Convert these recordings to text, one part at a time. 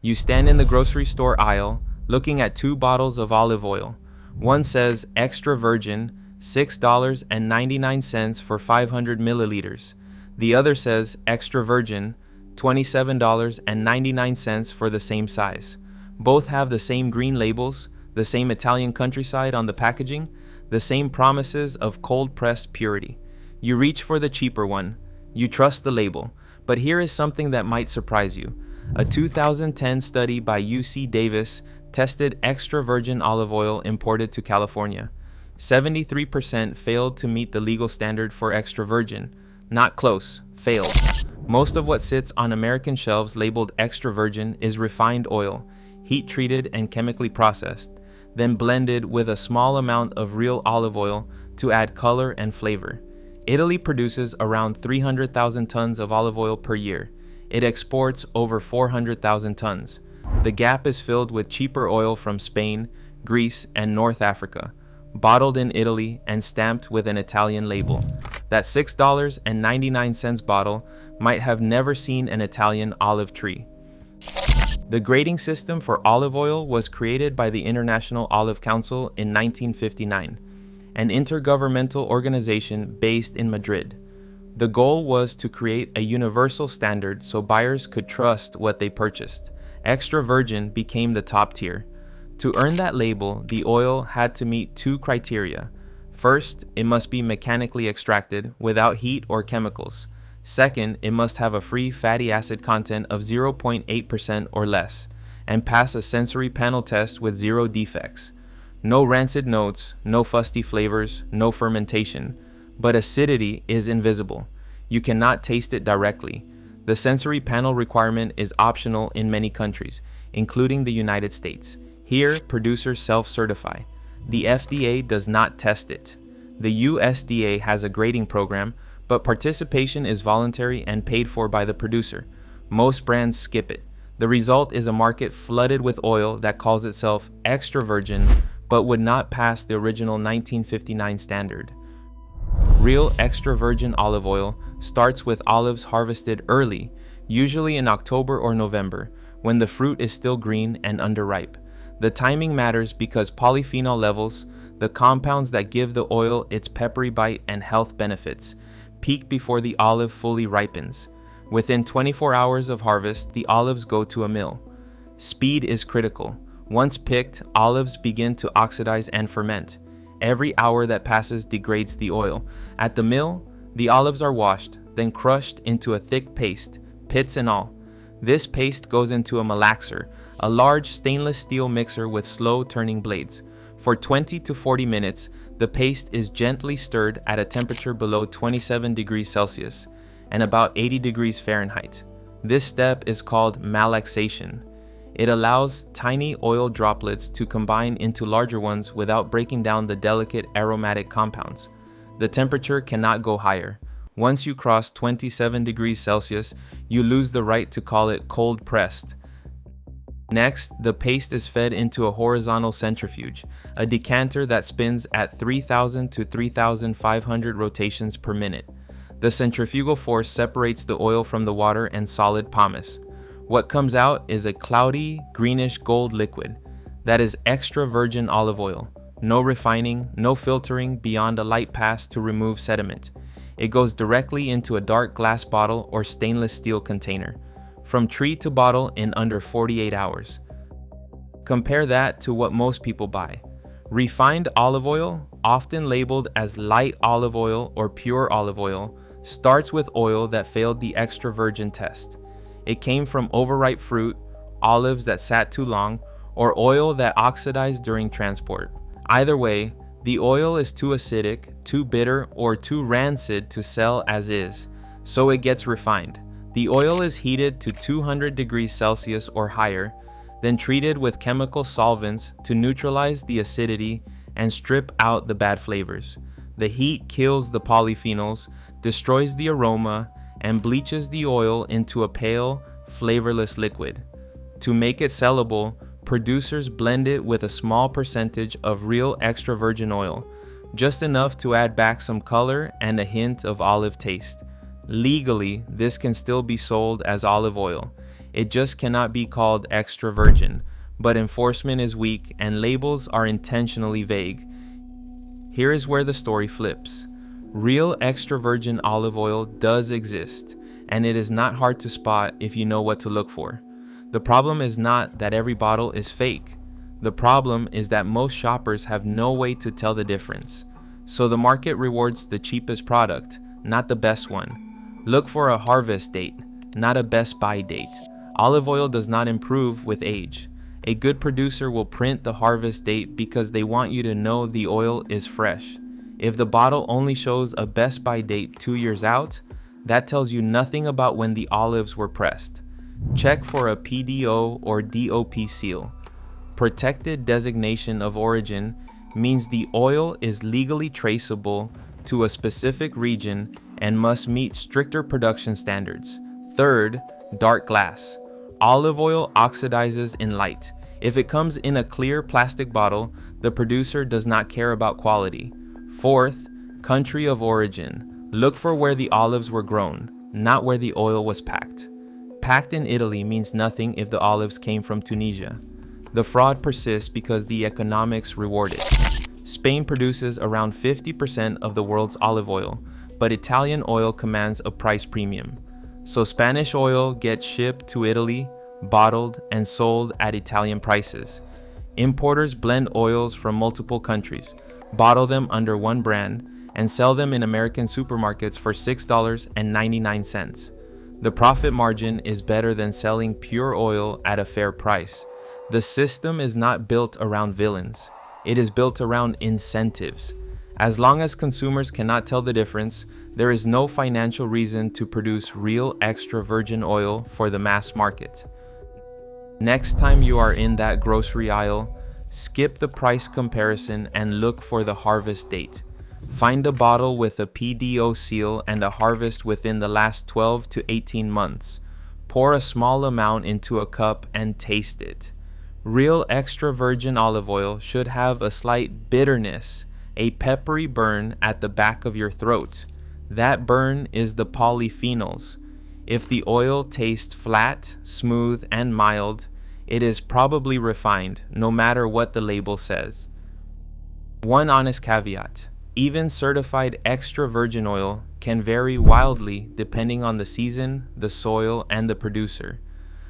You stand in the grocery store aisle, looking at two bottles of olive oil. One says extra virgin, $6.99 for 500 milliliters. The other says extra virgin, $27.99 for the same size. Both have the same green labels, the same Italian countryside on the packaging, the same promises of cold-pressed purity. You reach for the cheaper one. You trust the label. But here is something that might surprise you. A 2010 study by UC Davis tested extra virgin olive oil imported to California. 73% failed to meet the legal standard for extra virgin. Not close, failed. Most of what sits on American shelves labeled extra virgin is refined oil, heat-treated and chemically processed, then blended with a small amount of real olive oil to add color and flavor. Italy produces around 300,000 tons of olive oil per year. It exports over 400,000 tons. The gap is filled with cheaper oil from Spain, Greece, and North Africa, bottled in Italy and stamped with an Italian label. That $6.99 bottle might have never seen an Italian olive tree. The grading system for olive oil was created by the International Olive Council in 1959, an intergovernmental organization based in Madrid. The goal was to create a universal standard so buyers could trust what they purchased. Extra virgin became the top tier. To earn that label, the oil had to meet two criteria. First, it must be mechanically extracted without heat or chemicals. Second, it must have a free fatty acid content of 0.8% or less, and pass a sensory panel test with 0 defects. No rancid notes, no fusty flavors, no fermentation. But acidity is invisible. You cannot taste it directly. The sensory panel requirement is optional in many countries, including the United States. Here, producers self-certify. The FDA does not test it. The USDA has a grading program, but participation is voluntary and paid for by the producer. Most brands skip it. The result is a market flooded with oil that calls itself extra virgin, but would not pass the original 1959 standard. Real extra virgin olive oil starts with olives harvested early, usually in October or November, when the fruit is still green and underripe. The timing matters because polyphenol levels, the compounds that give the oil its peppery bite and health benefits, peak before the olive fully ripens. Within 24 hours of harvest, the olives go to a mill. Speed is critical. Once picked, olives begin to oxidize and ferment. Every hour that passes degrades the oil. At the mill, the olives are washed, then crushed into a thick paste, pits and all. This paste goes into a malaxer, a large stainless steel mixer with slow turning blades. For 20 to 40 minutes, the paste is gently stirred at a temperature below 27 degrees Celsius and about 80 degrees Fahrenheit. This step is called malaxation. It allows tiny oil droplets to combine into larger ones without breaking down the delicate aromatic compounds. The temperature cannot go higher. Once you cross 27 degrees Celsius, you lose the right to call it cold pressed. Next, the paste is fed into a horizontal centrifuge, a decanter that spins at 3,000 to 3,500 rotations per minute. The centrifugal force separates the oil from the water and solid pomace. What comes out is a cloudy, greenish gold liquid. That is extra virgin olive oil. No refining, no filtering beyond a light pass to remove sediment. It goes directly into a dark glass bottle or stainless steel container, from tree to bottle in under 48 hours. Compare that to what most people buy. Refined olive oil, often labeled as light olive oil or pure olive oil, starts with oil that failed the extra virgin test. It came from overripe fruit, olives that sat too long, or oil that oxidized during transport. Either way, the oil is too acidic, too bitter, or too rancid to sell as is, so it gets refined. The oil is heated to 200 degrees Celsius or higher, then treated with chemical solvents to neutralize the acidity and strip out the bad flavors. The heat kills the polyphenols, destroys the aroma, and bleaches the oil into a pale, flavorless liquid. To make it sellable, producers blend it with a small percentage of real extra virgin oil, just enough to add back some color and a hint of olive taste. Legally, this can still be sold as olive oil. It just cannot be called extra virgin, but enforcement is weak and labels are intentionally vague. Here is where the story flips. Real extra virgin olive oil does exist, and it is not hard to spot if you know what to look for. The problem is not that every bottle is fake. The problem is that most shoppers have no way to tell the difference. So the market rewards the cheapest product, not the best one. Look for a harvest date, not a best by date. Olive oil does not improve with age. A good producer will print the harvest date because they want you to know the oil is fresh. If the bottle only shows a best by date 2 years out, that tells you nothing about when the olives were pressed. Check for a PDO or DOP seal. Protected designation of origin means the oil is legally traceable to a specific region and must meet stricter production standards. Third, dark glass. Olive oil oxidizes in light. If it comes in a clear plastic bottle, the producer does not care about quality. Fourth, country of origin. Look for where the olives were grown, not where the oil was packed. Packed in Italy means nothing if the olives came from Tunisia. The fraud persists because the economics reward it. Spain produces around 50% of the world's olive oil, but Italian oil commands a price premium. So Spanish oil gets shipped to Italy, bottled, and sold at Italian prices. Importers blend oils from multiple countries, bottle them under one brand, and sell them in American supermarkets for $6.99. The profit margin is better than selling pure oil at a fair price. The system is not built around villains. It is built around incentives. As long as consumers cannot tell the difference, there is no financial reason to produce real extra virgin oil for the mass market. Next time you are in that grocery aisle, skip the price comparison and look for the harvest date. Find a bottle with a PDO seal and a harvest within the last 12 to 18 months. Pour a small amount into a cup and taste it. Real extra virgin olive oil should have a slight bitterness, a peppery burn at the back of your throat. That burn is the polyphenols. If the oil tastes flat, smooth, and mild, it is probably refined, no matter what the label says. One honest caveat: even certified extra virgin oil can vary wildly depending on the season, the soil, and the producer.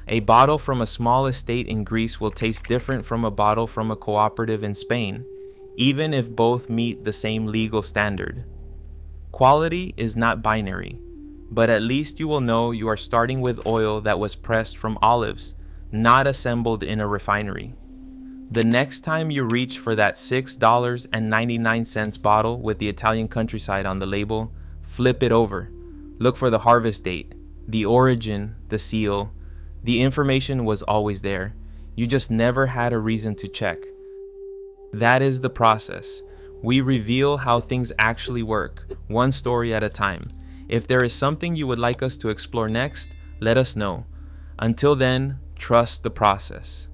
A bottle from a small estate in Greece will taste different from a bottle from a cooperative in Spain, even if both meet the same legal standard. Quality is not binary, but at least you will know you are starting with oil that was pressed from olives, not assembled in a refinery. The next time you reach for that $6.99 bottle with the Italian countryside on the label, flip it over. Look for the harvest date, the origin, the seal. The information was always there. You just never had a reason to check. That is the process. We reveal how things actually work, one story at a time. If there is something you would like us to explore next, let us know. Until then, trust the process.